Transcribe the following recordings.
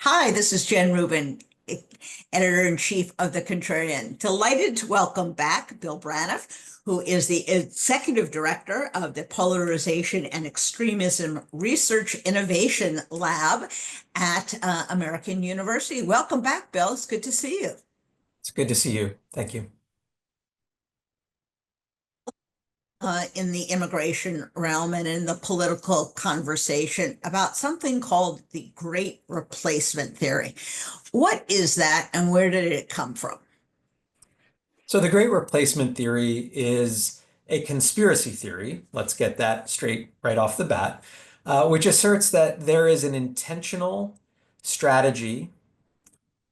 Hi, this is Jen Rubin, editor-in-chief of The Contrarian. Delighted to welcome back Bill Braniff, who is the executive director of the Polarization and Extremism Research Innovation Lab at American University. Welcome back, Bill. It's good to see you. It's good to see you. Thank you. In the immigration realm and in the political conversation about something called the Great Replacement Theory. What is that and where did it come from? So the Great Replacement Theory is a conspiracy theory. Let's get that straight right off the bat, which asserts that there is an intentional strategy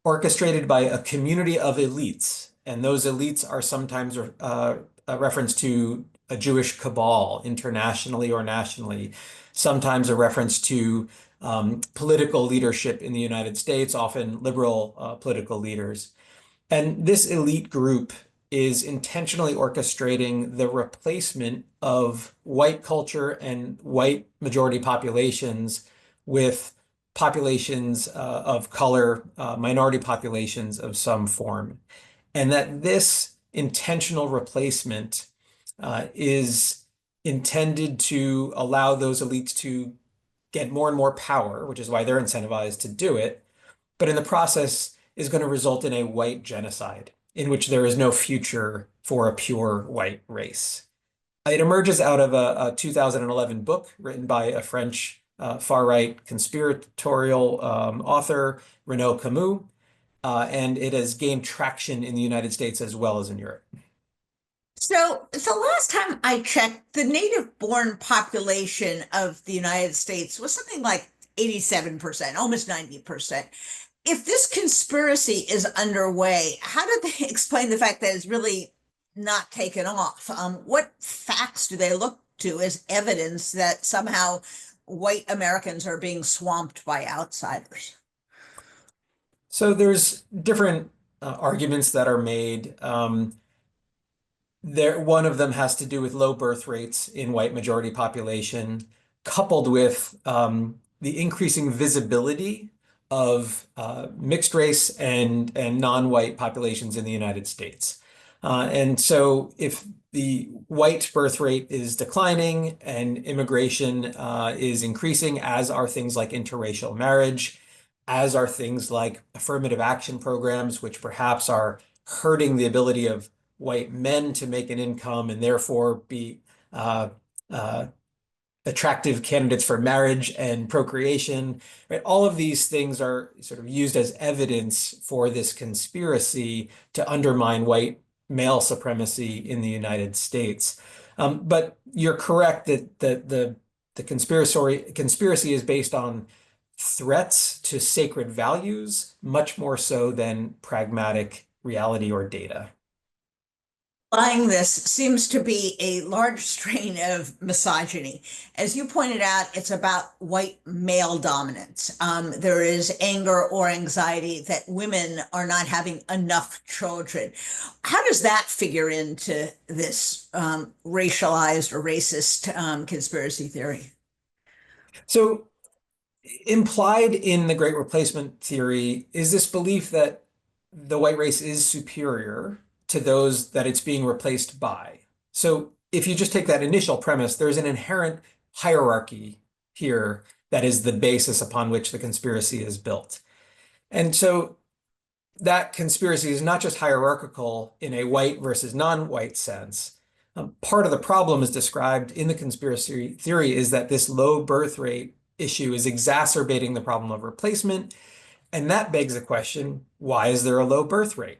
orchestrated by a community of elites. And those elites are sometimes a reference to a Jewish cabal internationally or nationally, sometimes a reference to political leadership in the United States, often liberal political leaders. And this elite group is intentionally orchestrating the replacement of white culture and white majority populations with populations of color, minority populations of some form. And that this intentional replacement is intended to allow those elites to get more and more power, which is why they're incentivized to do it. But in the process, is going to result in a white genocide in which there is no future for a pure white race. It emerges out of a 2011 book written by a French far-right conspiratorial author, Renaud Camus, and it has gained traction in the United States as well as in Europe. So the last time I checked, the native-born population of the United States was something like 87%, almost 90%. If this conspiracy is underway, how do they explain the fact that it's really not taken off? What facts do they look to as evidence that somehow white Americans are being swamped by outsiders? So there's different arguments that are made. One of them has to do with low birth rates in white majority population, coupled with the increasing visibility of mixed race and non-white populations in the United States. And so if the white birth rate is declining and immigration is increasing, as are things like interracial marriage, as are things like affirmative action programs, which perhaps are hurting the ability of white men to make an income and therefore be uh, uh, attractive candidates for marriage and procreation, right? All of these things are sort of used as evidence for this conspiracy to undermine white male supremacy in the United States. But you're correct that the conspiracy is based on threats to sacred values, much more so than pragmatic reality or data. Applying this seems to be a large strain of misogyny. As you pointed out, it's about white male dominance. There is anger or anxiety that women are not having enough children. How does that figure into this racialized or racist conspiracy theory? So implied in the Great Replacement theory is this belief that the white race is superior to those that it's being replaced by. So if you just take that initial premise, there's an inherent hierarchy here that is the basis upon which the conspiracy is built. And so that conspiracy is not just hierarchical in a white versus non-white sense. Part of the problem is described in the conspiracy theory is that this low birth rate issue is exacerbating the problem of replacement. And that begs the question, why is there a low birth rate?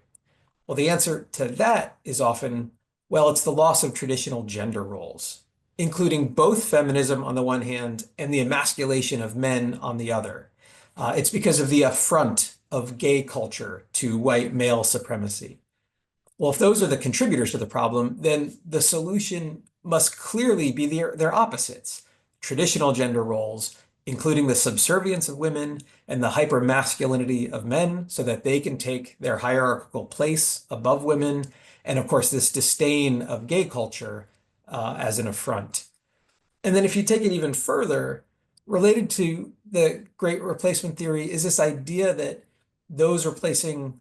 Well, the answer to that is often, well, it's the loss of traditional gender roles, including both feminism on the one hand and the emasculation of men on the other. It's because of the affront of gay culture to white male supremacy. Well, if those are the contributors to the problem, then the solution must clearly be their opposites. Traditional gender roles, including the subservience of women and the hypermasculinity of men so that they can take their hierarchical place above women. And of course, this disdain of gay culture as an affront. And then if you take it even further, related to the Great Replacement theory is this idea that those replacing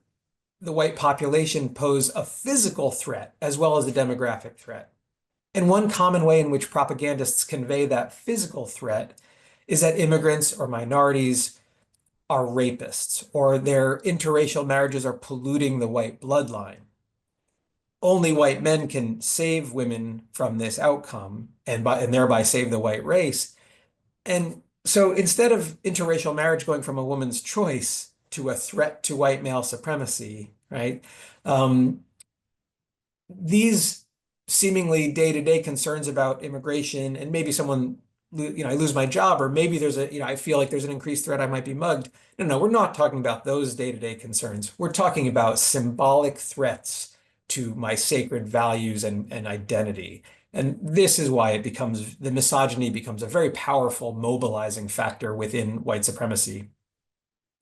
the white population pose a physical threat as well as a demographic threat. And one common way in which propagandists convey that physical threat is that immigrants or minorities are rapists, or their interracial marriages are polluting the white bloodline. Only white men can save women from this outcome and thereby save the white race. And so instead of interracial marriage going from a woman's choice to a threat to white male supremacy, right? Um, these seemingly day-to-day concerns about immigration and maybe someone, I lose my job, or maybe there's I feel like there's an increased threat, I might be mugged. No, we're not talking about those day-to-day concerns. We're talking about symbolic threats to my sacred values and identity. And this is why the misogyny becomes a very powerful mobilizing factor within white supremacy.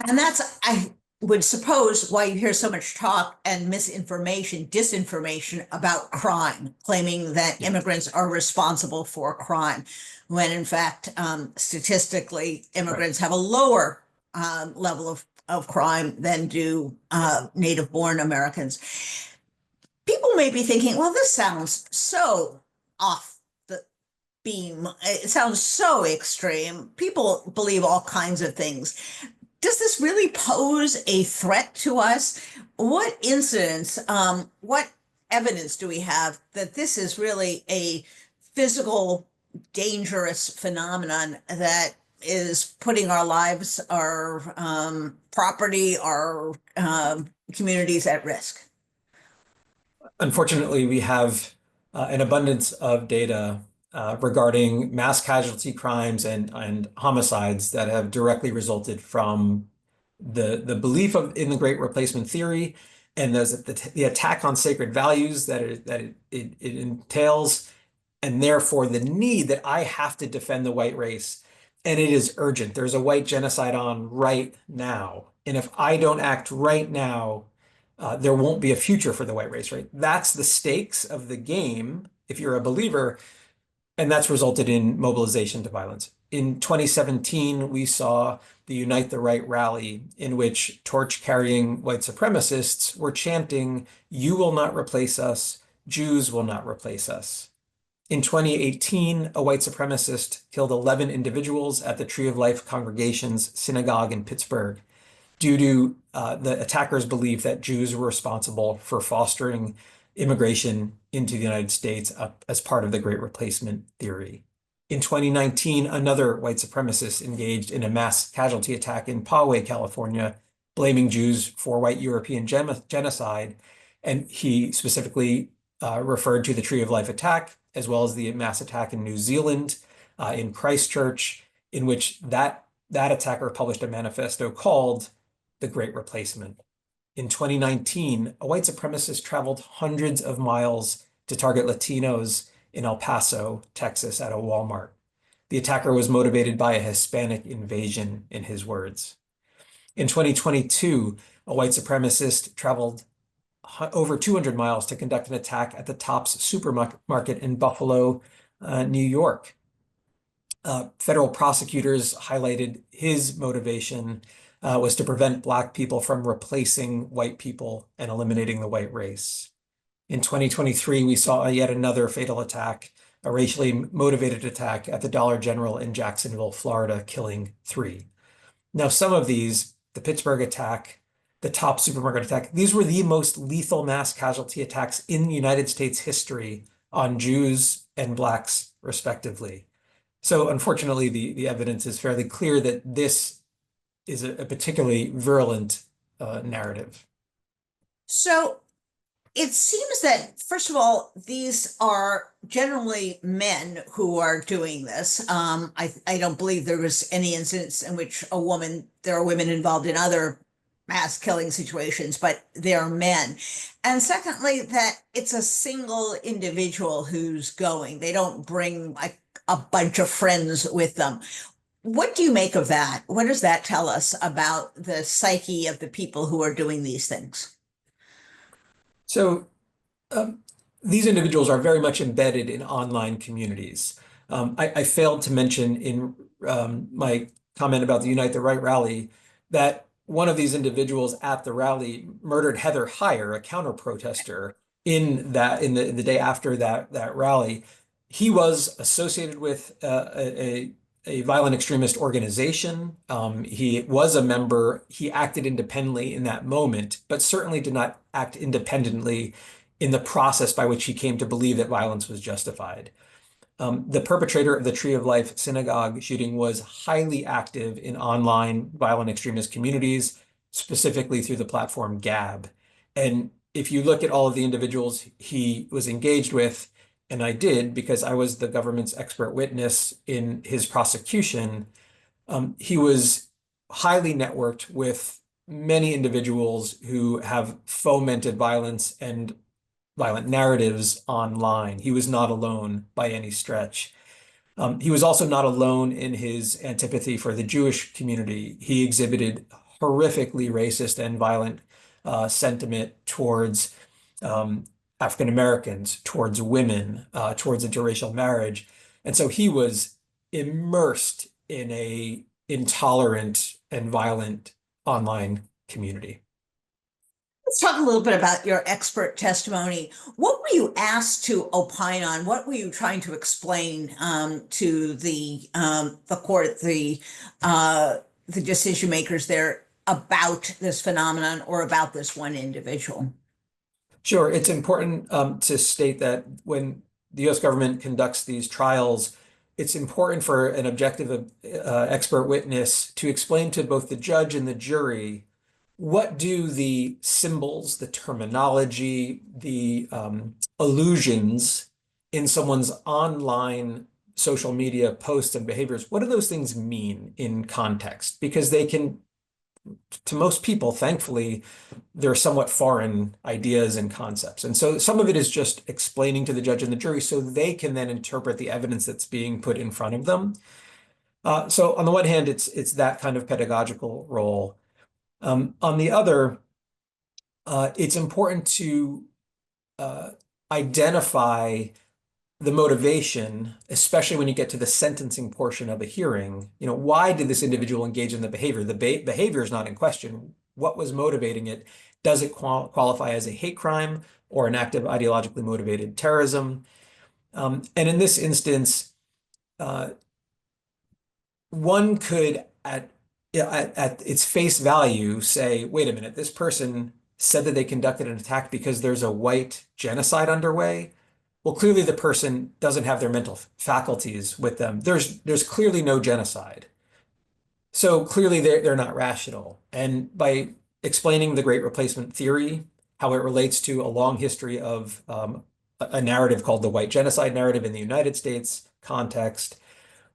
And that's, I would suppose, why you hear so much talk and misinformation, disinformation about crime, claiming that Yeah, immigrants are responsible for crime, when in fact, statistically, right. immigrants have a lower level of crime than do native born Americans. People may be thinking, well, this sounds so off the beam. It sounds so extreme. People believe all kinds of things. Does this really pose a threat to us? What incidents, what evidence do we have that this is really a physical, dangerous phenomenon that is putting our lives, our property, our communities at risk? Unfortunately, we have an abundance of data regarding mass casualty crimes and homicides that have directly resulted from the belief in the Great Replacement theory and the attack on sacred values that it entails, and therefore the need that I have to defend the white race. And it is urgent. There's a white genocide on right now. And if I don't act right now, there won't be a future for the white race, right? That's the stakes of the game if you're a believer, and that's resulted in mobilization to violence. In 2017, we saw the Unite the Right rally in which torch-carrying white supremacists were chanting, "You will not replace us, Jews will not replace us." In 2018, a white supremacist killed 11 individuals at the Tree of Life Congregation's synagogue in Pittsburgh due to the attackers' belief that Jews were responsible for fostering immigration into the United States as part of the Great Replacement theory. In 2019, another white supremacist engaged in a mass casualty attack in Poway, California, blaming Jews for white European genocide. And he specifically referred to the Tree of Life attack, as well as the mass attack in New Zealand, in Christchurch, in which that attacker published a manifesto called The Great Replacement. In 2019, a white supremacist traveled hundreds of miles to target Latinos in El Paso, Texas, at a Walmart. The attacker was motivated by a Hispanic invasion, in his words. In 2022, a white supremacist traveled over 200 miles to conduct an attack at the Tops supermarket in Buffalo, New York. Federal prosecutors highlighted his motivation was to prevent Black people from replacing white people and eliminating the white race. In 2023, we saw yet another fatal attack, a racially motivated attack at the Dollar General in Jacksonville, Florida, killing 3. Now, some of these, the Pittsburgh attack, the Top supermarket attack, these were the most lethal mass casualty attacks in United States history on Jews and Blacks, respectively. So unfortunately, the evidence is fairly clear that this is a particularly virulent narrative. So it seems that, first of all, these are generally men who are doing this. I don't believe there was any instance in which there are women involved in other mass killing situations, but they're men. And secondly, that it's a single individual who's going. They don't bring like a bunch of friends with them. What do you make of that? What does that tell us about the psyche of the people who are doing these things? So um, these individuals are very much embedded in online communities. I failed to mention in my comment about the Unite the Right rally, that one of these individuals at the rally murdered Heather Heyer, a counter protester, in the day after that rally. He was associated with a violent extremist organization. He was a member. He acted independently in that moment, but certainly did not act independently in the process by which he came to believe that violence was justified. The perpetrator of the Tree of Life synagogue shooting was highly active in online violent extremist communities, specifically through the platform Gab. And if you look at all of the individuals he was engaged with, and I did because I was the government's expert witness in his prosecution, he was highly networked with many individuals who have fomented violence and violent narratives online. He was not alone by any stretch. He was also not alone in his antipathy for the Jewish community. He exhibited horrifically racist and violent sentiment towards African Americans, towards women, towards interracial marriage. And so he was immersed in a intolerant and violent online community. Let's talk a little bit about your expert testimony. What were you asked to opine on? What were you trying to explain to the court, the decision makers there about this phenomenon or about this one individual? Sure, it's important to state that when the U.S. government conducts these trials, it's important for an objective expert witness to explain to both the judge and the jury what do the symbols, the terminology, the allusions in someone's online social media posts and behaviors, what do those things mean in context? Because they can, to most people, thankfully, they're somewhat foreign ideas and concepts. And so some of it is just explaining to the judge and the jury so they can then interpret the evidence that's being put in front of them. So on the one hand, it's that kind of pedagogical role. On the other, it's important to identify the motivation, especially when you get to the sentencing portion of a hearing. Why did this individual engage in the behavior? The behavior is not in question. What was motivating it? Does it qualify as a hate crime or an act of ideologically motivated terrorism? And in this instance, one could, at its face value, say, wait a minute, this person said that they conducted an attack because there's a white genocide underway. Well, clearly the person doesn't have their mental faculties with them. There's clearly no genocide. So clearly they're not rational. And by explaining the Great Replacement theory, how it relates to a long history of a narrative called the white genocide narrative in the United States context,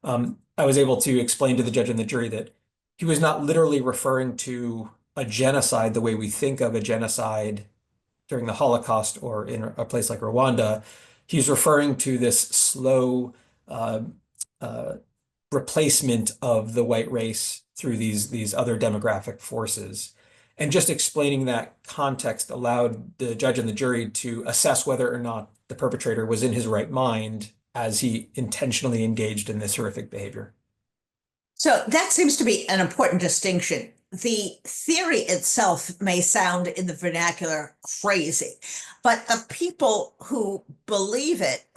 I was able to explain to the judge and the jury that he was not literally referring to a genocide the way we think of a genocide during the Holocaust or in a place like Rwanda. He's referring to this slow uh, uh, replacement of the white race through these other demographic forces. And just explaining that context allowed the judge and the jury to assess whether or not the perpetrator was in his right mind as he intentionally engaged in this horrific behavior. So that seems to be an important distinction. The theory itself may sound in the vernacular crazy, but the people who believe it,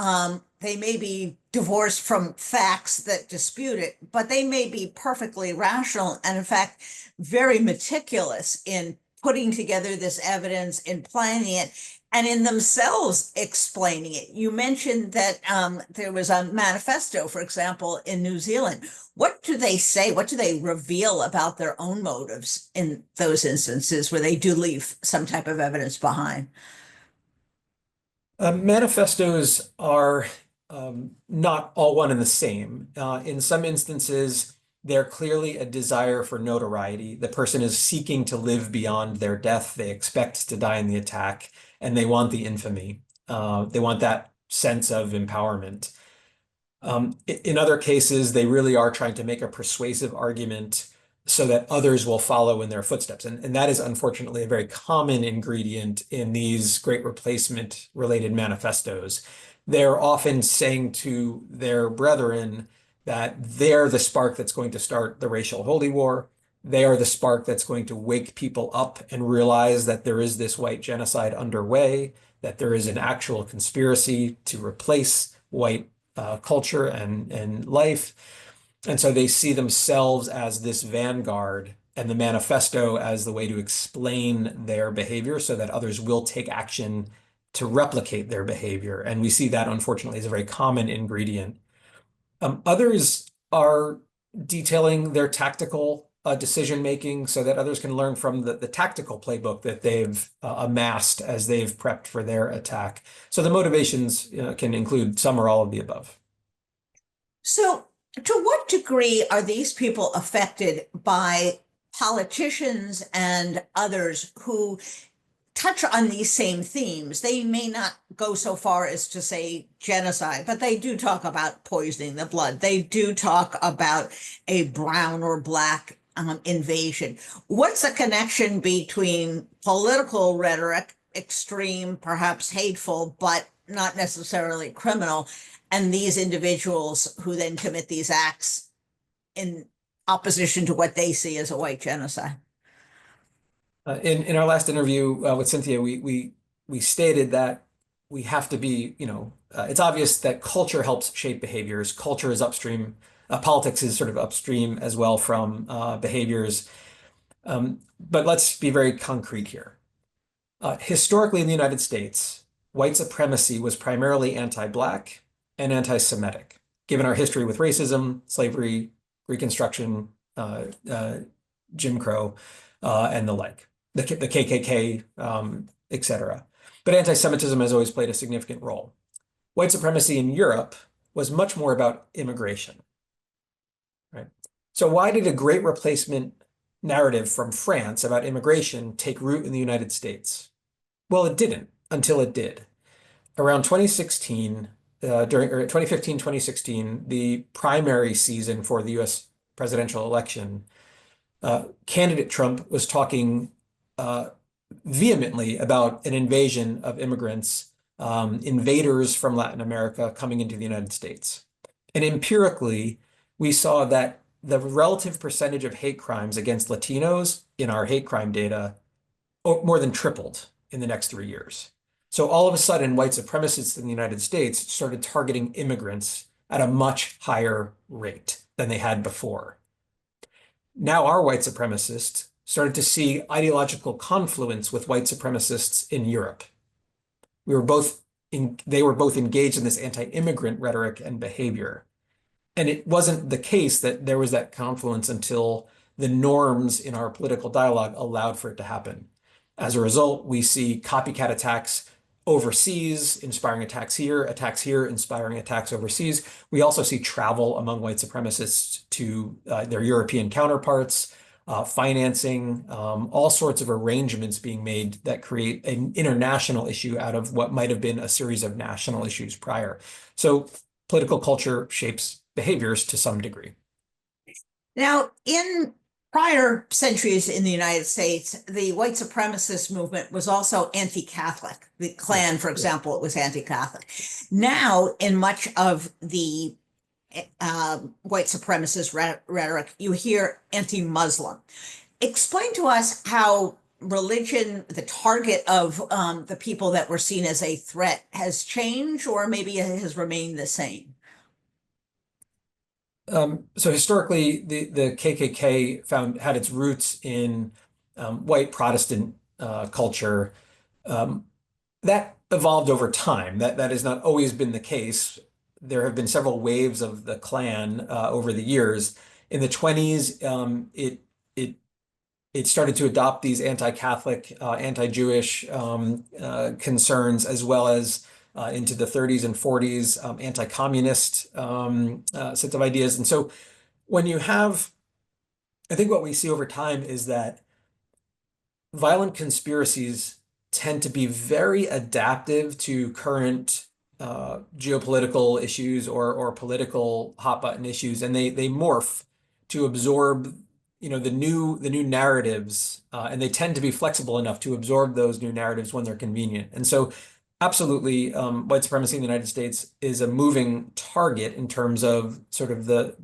they may be divorced from facts that dispute it, but they may be perfectly rational and, in fact, very meticulous in putting together this evidence, in planning it, and in themselves explaining it. You mentioned that there was a manifesto, for example, in New Zealand. What do they say? What do they reveal about their own motives in those instances where they do leave some type of evidence behind? Manifestos are not all one and the same. In some instances, they're clearly a desire for notoriety. The person is seeking to live beyond their death. They expect to die in the attack, and they want the infamy. They want that sense of empowerment. In other cases, they really are trying to make a persuasive argument so that others will follow in their footsteps. And that is unfortunately a very common ingredient in these Great Replacement related manifestos. They're often saying to their brethren, that they're the spark that's going to start the racial holy war. They are the spark that's going to wake people up and realize that there is this white genocide underway, that there is an actual conspiracy to replace white culture and life. And so they see themselves as this vanguard and the manifesto as the way to explain their behavior so that others will take action to replicate their behavior. And we see that, unfortunately, as a very common ingredient. Others are detailing their tactical decision making so that others can learn from the tactical playbook that they've amassed as they've prepped for their attack. So the motivations can include some or all of the above. So, to what degree are these people affected by politicians and others who touch on these same themes? They may not go so far as to say genocide, but they do talk about poisoning the blood. They do talk about a brown or black invasion. What's the connection between political rhetoric, extreme, perhaps hateful, but not necessarily criminal, and these individuals who then commit these acts in opposition to what they see as a white genocide? In our last interview with Cynthia, we stated that we have to be, it's obvious that culture helps shape behaviors. Culture is upstream. Politics is sort of upstream as well from behaviors. But let's be very concrete here. Historically in the United States, white supremacy was primarily anti-Black and anti-Semitic, given our history with racism, slavery, Reconstruction, Jim Crow, and the like, the KKK, etc. But anti-Semitism has always played a significant role. White supremacy in Europe was much more about immigration, right? So why did a great replacement narrative from France about immigration take root in the United States? Well, it didn't until it did. Around 2016, during 2015, 2016, the primary season for the US presidential election, candidate Trump was talking vehemently about an invasion of immigrants, invaders from Latin America coming into the United States. And empirically, we saw that the relative percentage of hate crimes against Latinos in our hate crime data more than tripled in the next 3 years. So all of a sudden, white supremacists in the United States started targeting immigrants at a much higher rate than they had before. Now our white supremacists started to see ideological confluence with white supremacists in Europe. They were both engaged in this anti-immigrant rhetoric and behavior. And it wasn't the case that there was that confluence until the norms in our political dialogue allowed for it to happen. As a result, we see copycat attacks overseas, inspiring attacks here, inspiring attacks overseas. We also see travel among white supremacists to their European counterparts, financing, all sorts of arrangements being made that create an international issue out of what might have been a series of national issues prior. So political culture shapes behaviors to some degree. Now, in prior centuries in the United States, the white supremacist movement was also anti-Catholic. The Klan, for example, it was anti-Catholic. Now, in much of the white supremacist rhetoric, you hear anti-Muslim. Explain to us how religion, the target of the people that were seen as a threat, has changed, or maybe it has remained the same. So historically, the KKK had its roots in white Protestant culture. That evolved over time. That has not always been the case. There have been several waves of the Klan over the years. In the 20s, it started to adopt these anti-Catholic, anti-Jewish concerns, as well as into the 30s and 40s, anti-communist sets of ideas. And so when you have, I think what we see over time is that violent conspiracies tend to be very adaptive to current geopolitical issues or political hot button issues, and they morph to absorb the new narratives, and they tend to be flexible enough to absorb those new narratives when they're convenient. And so Absolutely. White supremacy in the United States is a moving target in terms of sort of the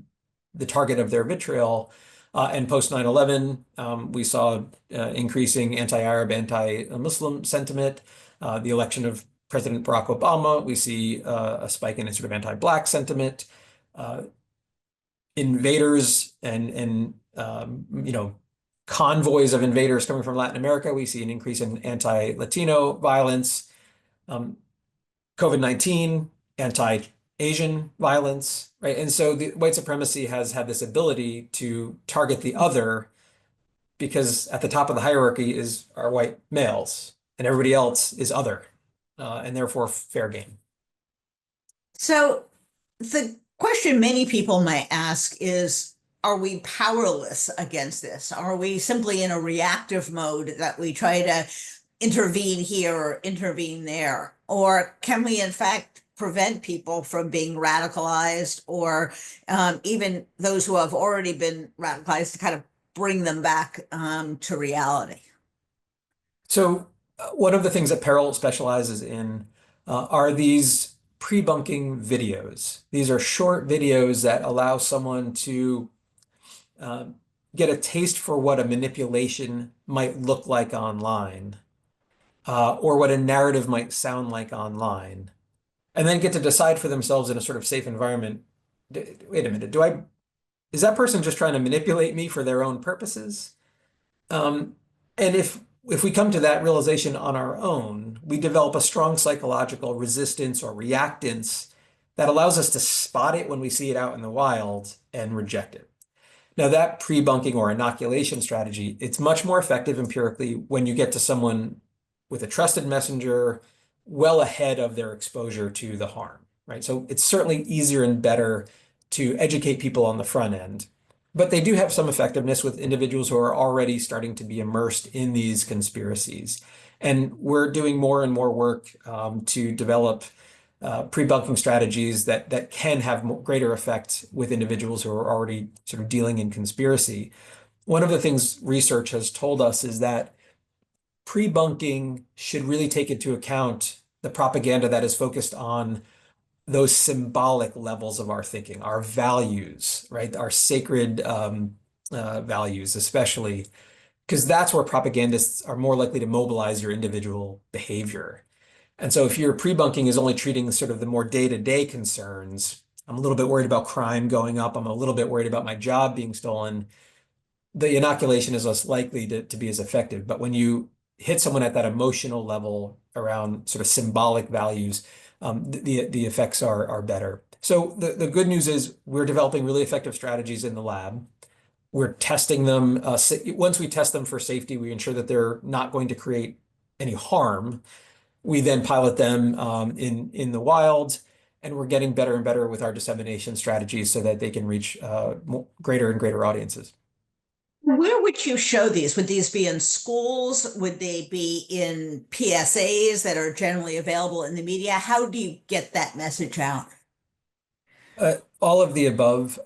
target of their vitriol. And post 9/11, we saw increasing anti-Arab, anti-Muslim sentiment. The election of President Barack Obama, we see a spike in sort of anti-Black sentiment. Uh, Invaders and convoys of invaders coming from Latin America, we see an increase in anti-Latino violence. COVID-19, anti-Asian violence, right? And so the white supremacy has had this ability to target the other because at the top of the hierarchy are white males and everybody else is other, and therefore fair game. So the question many people might ask is, are we powerless against this? Are we simply in a reactive mode that we try to intervene here or intervene there? Or can we, in fact, prevent people from being radicalized, or even those who have already been radicalized, to kind of bring them back to reality? So one of the things that PERIL specializes in are these pre-bunking videos. These are short videos that allow someone to get a taste for what a manipulation might look like online, or what a narrative might sound like online, and then get to decide for themselves in a sort of safe environment. Wait a minute, is that person just trying to manipulate me for their own purposes? And if we come to that realization on our own, we develop a strong psychological resistance or reactance that allows us to spot it when we see it out in the wild and reject it. Now, that pre-bunking or inoculation strategy, it's much more effective empirically when you get to someone with a trusted messenger well ahead of their exposure to the harm, right? So it's certainly easier and better to educate people on the front end. But they do have some effectiveness with individuals who are already starting to be immersed in these conspiracies. And we're doing more and more work to develop pre-bunking strategies that can have greater effect with individuals who are already sort of dealing in conspiracy. One of the things research has told us is that pre-bunking should really take into account the propaganda that is focused on those symbolic levels of our thinking, our values, right? Our sacred values, especially, because that's where propagandists are more likely to mobilize your individual behavior. And so if your pre-bunking is only treating sort of the more day-to-day concerns, I'm a little bit worried about crime going up, I'm a little bit worried about my job being stolen, the inoculation is less likely to be as effective. But when you hit someone at that emotional level around sort of symbolic values, the effects are better. So the good news is we're developing really effective strategies in the lab. We're testing them. Once we test them for safety, we ensure that they're not going to create any harm. We then pilot them in the wild, and we're getting better and better with our dissemination strategies so that they can reach greater and greater audiences. Where would you show these? Would these be in schools? Would they be in PSAs that are generally available in the media? How do you get that message out? All of the above.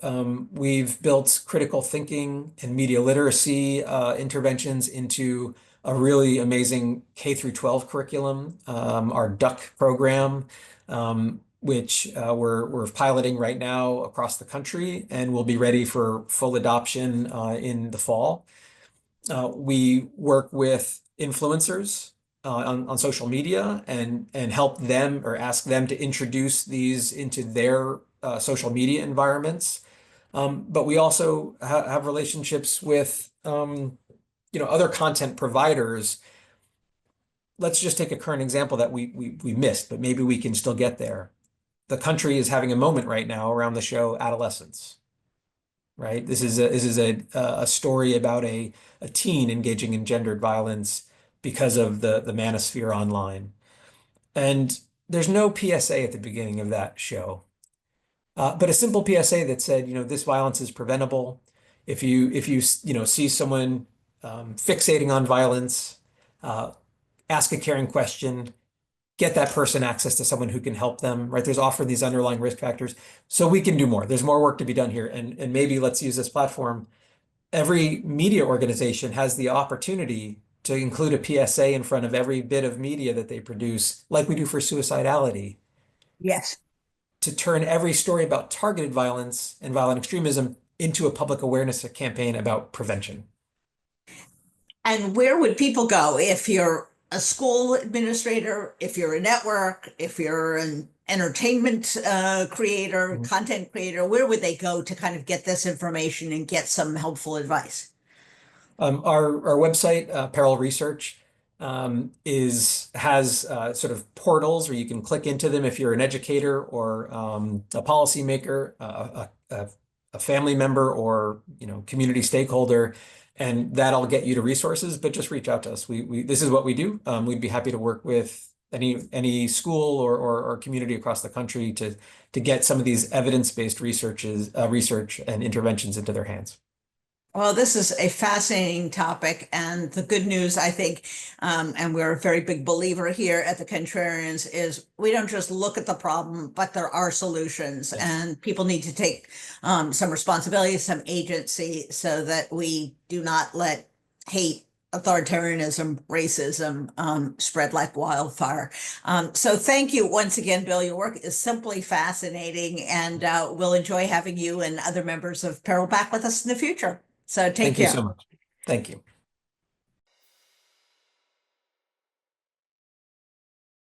We've built critical thinking and media literacy interventions into a really amazing K through 12 curriculum, our DUCK program, which we're piloting right now across the country and will be ready for full adoption in the fall. We work with influencers on social media and help them or ask them to introduce these into their social media environments. But we also have relationships with other content providers. Let's just take a current example that we missed, but maybe we can still get there. The country is having a moment right now around the show Adolescence, right? This is a story about a teen engaging in gendered violence because of the manosphere online. And there's no PSA at the beginning of that show. But a simple PSA that said, this violence is preventable. If you see someone fixating on violence, ask a caring question, get that person access to someone who can help them, right? There's often these underlying risk factors. So we can do more. There's more work to be done here. And maybe let's use this platform. Every media organization has the opportunity to include a PSA in front of every bit of media that they produce, like we do for suicidality, Yes. to turn every story about targeted violence and violent extremism into a public awareness campaign about prevention. And where would people go if you're a school administrator, if you're a network, if you're an entertainment creator, Mhm. content creator, where would they go to kind of get this information and get some helpful advice? Our website, Peril Research, has sort of portals where you can click into them if you're an educator or a policymaker, a family member, or community stakeholder, and that'll get you to resources. But just reach out to us. We this is what we do. We'd be happy to work with any school or community across the country to get some of these evidence-based research and interventions into their hands. Well, this is a fascinating topic, and the good news, I think, and we're a very big believer here at the Contrarians, is we don't just look at the problem, but there are solutions, Yes. and people need to take some responsibility, some agency, so that we do not let hate, authoritarianism, racism spread like wildfire. So thank you once again, Bill. Your work is simply fascinating, and we'll enjoy having you and other members of Peril back with us in the future. So take Thank you so care. much. Thank you.